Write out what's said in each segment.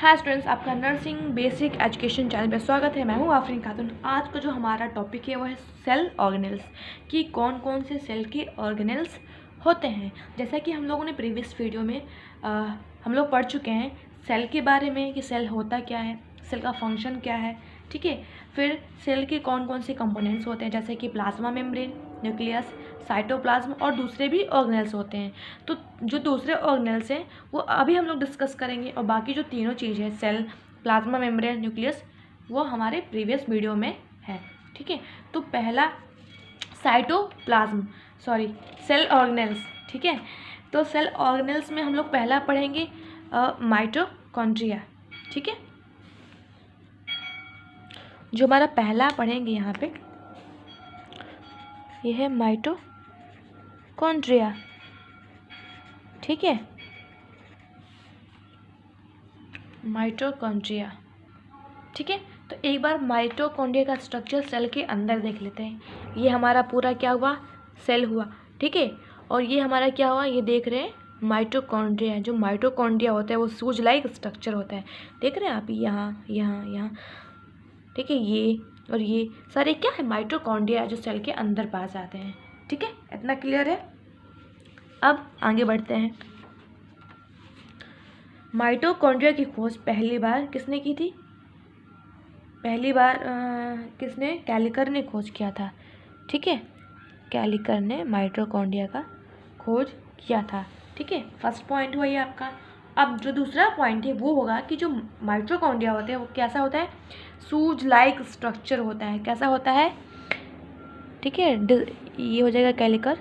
Hi students, आपका nursing basic education channel पे स्वागत है। मैं हूँ आफरीन खातून। आज का जो हमारा टॉपिक है वो है सेल ऑर्गेनेल्स, कि कौन कौन से सेल के ऑर्गेनेल्स होते हैं। जैसा कि हम लोगों ने प्रीवियस वीडियो में हम लोग पढ़ चुके हैं सेल के बारे में कि सेल होता क्या है, सेल का फंक्शन क्या है, ठीक है। फिर सेल के कौन कौन से कंपोनेंट्स होते हैं, जैसे कि प्लाज्मा मेम्ब्रेन, न्यूक्लियस, साइटोप्लाज्म और दूसरे भी ऑर्गेनेल्स होते हैं। तो जो दूसरे ऑर्गेनेल्स हैं वो अभी हम लोग डिस्कस करेंगे, और बाकी जो तीनों चीज़ें हैं सेल, प्लाज्मा मेम्ब्रेन, न्यूक्लियस, वो हमारे प्रीवियस वीडियो में है, ठीक है। तो पहला सेल ऑर्गेनेल्स, ठीक है। तो सेल ऑर्गेनेल्स में हम लोग पहला पढ़ेंगे माइटोकॉन्ड्रिया, ठीक है। जो हमारा पहला पढ़ेंगे यहाँ पे ये है माइटोकॉन्ड्रिया, ठीक है। माइटोकॉन्ड्रिया, ठीक है। तो एक बार माइटोकॉन्ड्रिया का स्ट्रक्चर सेल के अंदर देख लेते हैं। ये हमारा पूरा क्या हुआ, सेल हुआ, ठीक है। और ये हमारा क्या हुआ, ये देख रहे हैं माइटोकॉन्ड्रिया। जो माइटोकॉन्ड्रिया होता है वो सूज लाइक स्ट्रक्चर होता है, देख रहे हैं आप, यहाँ यहाँ यहाँ, ठीक है। ये और ये सारे क्या है, माइटोकॉन्ड्रिया जो सेल के अंदर पाए जाते हैं, ठीक है। इतना क्लियर है। अब आगे बढ़ते हैं। माइटोकॉन्ड्रिया की खोज पहली बार किसने की थी? पहली बार किसने? कैलिकर ने खोज किया था, ठीक है। कैलिकर ने माइटोकॉन्ड्रिया का खोज किया था, ठीक है। फर्स्ट पॉइंट हुआ ये आपका। अब जो दूसरा पॉइंट है वो होगा कि जो माइटोकॉन्ड्रिया होते हैं वो कैसा होता है, सूज लाइक स्ट्रक्चर होता है। कैसा होता है, ठीक है। ये हो जाएगा कैलिकर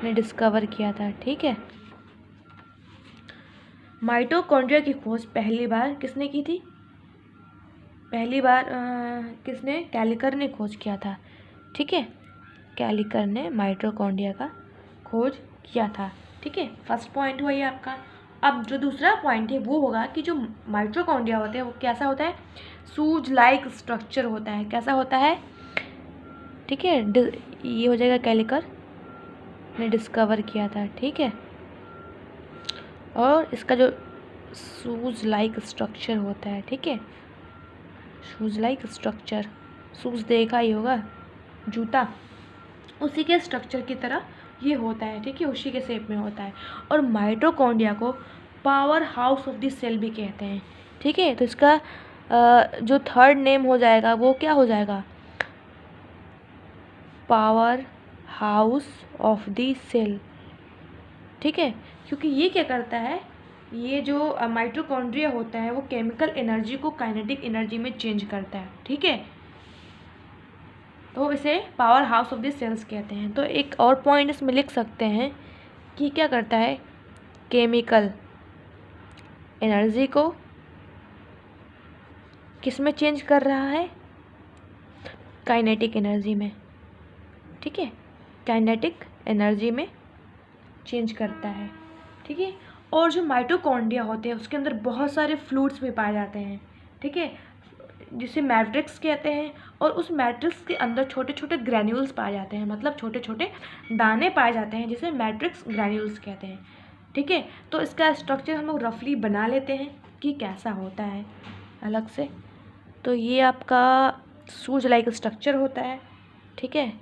ने डिस्कवर किया था, ठीक है। माइटोकॉन्ड्रिया की खोज पहली बार किसने की थी? पहली बार किसने? कैलिकर ने खोज किया था, ठीक है। कैलिकर ने माइटोकॉन्ड्रिया का खोज किया था, ठीक है। फर्स्ट पॉइंट हुआ ये आपका। अब जो दूसरा पॉइंट है वो होगा कि जो माइटोकॉन्ड्रिया होते हैं वो कैसा होता है, सूज लाइक स्ट्रक्चर होता है। कैसा होता है, ठीक है। ये हो जाएगा कैलिकर ने डिस्कवर किया था, ठीक है। और इसका जो शूज लाइक स्ट्रक्चर होता है, ठीक है। शूज लाइक स्ट्रक्चर, शूज देखा ही होगा, जूता, उसी के स्ट्रक्चर की तरह ये होता है, ठीक है। उसी के शेप में होता है। और माइटोकॉन्ड्रिया को powerhouse of the cell भी कहते हैं, ठीक है। तो इसका जो थर्ड नेम हो जाएगा वो क्या हो जाएगा, powerhouse of the cell, ठीक है। क्योंकि ये क्या करता है, ये जो माइटोकॉन्ड्रिया होता है वो केमिकल एनर्जी को काइनेटिक एनर्जी में चेंज करता है, ठीक है। तो इसे powerhouse of the cells कहते हैं। तो एक और पॉइंट इसमें लिख सकते हैं कि क्या करता है, केमिकल एनर्जी को किस में चेंज कर रहा है, काइनेटिक एनर्जी में, ठीक है। काइनेटिक एनर्जी में चेंज करता है, ठीक है। और जो माइटोकॉन्ड्रिया होते हैं उसके अंदर बहुत सारे फ्लूइड्स भी पाए जाते हैं, ठीक है, जिसे मैट्रिक्स कहते हैं। और उस मैट्रिक्स के अंदर छोटे छोटे ग्रैन्यूल्स पाए जाते हैं, मतलब छोटे छोटे दाने पाए जाते हैं, जिसे मैट्रिक्स ग्रैन्यूल्स कहते हैं, ठीक है। तो इसका स्ट्रक्चर हम लोग रफली बना लेते हैं कि कैसा होता है अलग से। तो ये आपका सूज लाइक स्ट्रक्चर होता है, ठीक है।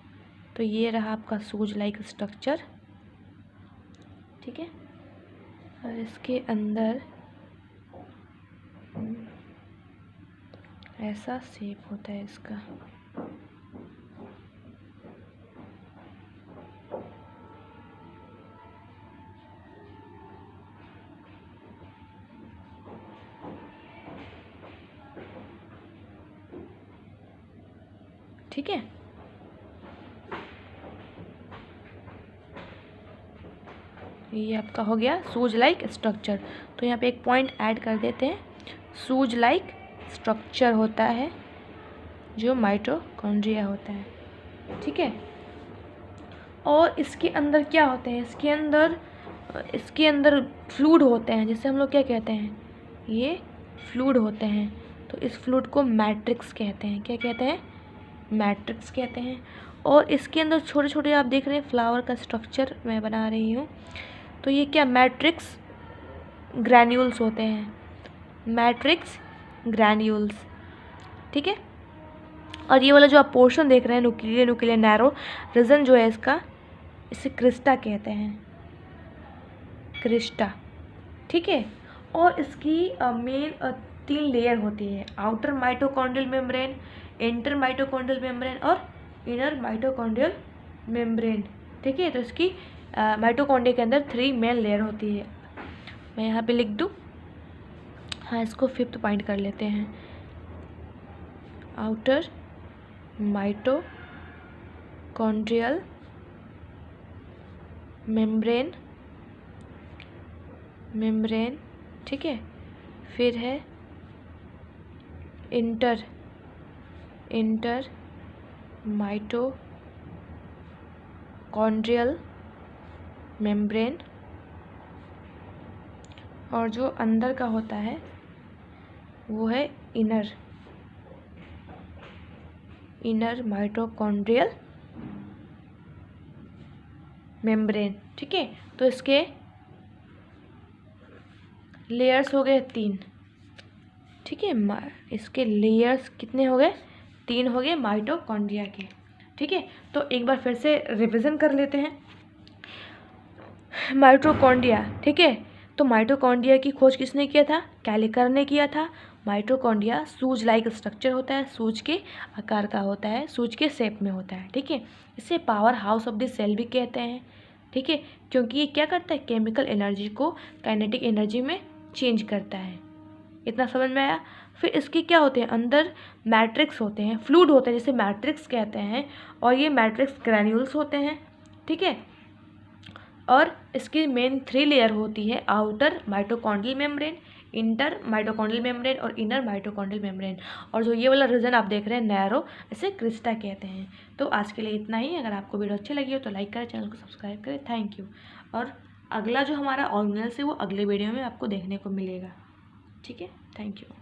तो ये रहा आपका सूज लाइक स्ट्रक्चर, ठीक है। और इसके अंदर ऐसा शेप होता है इसका, ठीक है। ये आपका हो गया सूज लाइक स्ट्रक्चर। तो यहाँ पे एक पॉइंट ऐड कर देते हैं, सूज लाइक स्ट्रक्चर होता है जो माइटोकॉन्ड्रिया होता है, ठीक है। और इसके अंदर क्या होते हैं, इसके अंदर फ्लूइड होते हैं, जिसे हम लोग क्या कहते हैं, ये फ्लूइड होते हैं। तो इस फ्लूइड को मैट्रिक्स कहते हैं। क्या कहते हैं, मैट्रिक्स कहते हैं। और इसके अंदर छोटे छोटे आप देख रहे हैं फ्लावर का स्ट्रक्चर मैं बना रही हूँ, तो ये क्या, मैट्रिक्स ग्रैन्यूल्स होते हैं, मैट्रिक्स ग्रैन्यूल्स, ठीक है। और ये वाला जो आप पोर्शन देख रहे हैं न्यूक्लियर नैरो रीजन जो है इसका, इसे क्रिस्टा कहते हैं, क्रिस्टा, ठीक है। और इसकी मेन 3 लेयर होती है, outer mitochondrial membrane, inter mitochondrial membrane और इनर माइटोकॉन्ड्रियल मेम्ब्रेन, ठीक है। तो इसकी माइटोकॉन्ड्रिया के अंदर 3 मेन लेयर होती है। मैं यहाँ पे लिख दूँ, हाँ इसको 5th पॉइंट कर लेते हैं, आउटर माइटोकॉन्ड्रियल मेम्ब्रेन, ठीक है। फिर है इंटर माइटोकॉन्ड्रियल मेम्ब्रेन, और जो अंदर का होता है वो है इनर माइटोकॉन्ड्रियल मेम्ब्रेन, ठीक है। तो इसके लेयर्स हो गए 3, ठीक है। इसके लेयर्स कितने हो गए? 3 हो गए माइटोकॉन्ड्रिया के, ठीक है। तो एक बार फिर से रिवीजन कर लेते हैं माइटोकॉन्ड्रिया, ठीक है। तो माइटोकॉन्ड्रिया की खोज किसने किया था? कैलिकर ने किया था। माइटोकॉन्ड्रिया सूज लाइक स्ट्रक्चर होता है, सूज के आकार का होता है, सूज के शेप में होता है, ठीक है। इसे powerhouse of the cell भी कहते हैं, ठीक है, क्योंकि ये क्या करता है? केमिकल एनर्जी को काइनेटिक एनर्जी में चेंज करता है। इतना समझ में आया? फिर इसके क्या होते हैं? अंदर मैट्रिक्स होते हैं, फ्लूइड होते हैं जिसे मैट्रिक्स कहते हैं, और ये मैट्रिक्स ग्रैन्यूल्स होते हैं, ठीक है। और इसकी मेन 3 लेयर होती है, outer mitochondrial membrane, inter mitochondrial membrane और इनर माइटोकॉन्ड्रियल मेम्ब्रेन। और जो ये वाला रीजन आप देख रहे हैं नैरो, इसे क्रिस्टा कहते हैं। तो आज के लिए इतना ही। अगर आपको वीडियो अच्छी लगी हो तो लाइक करें, चैनल को सब्सक्राइब करें। Thank you. और अगला जो हमारा ऑर्गेनल्स है वो अगले वीडियो में आपको देखने को मिलेगा, ठीक है। Thank you.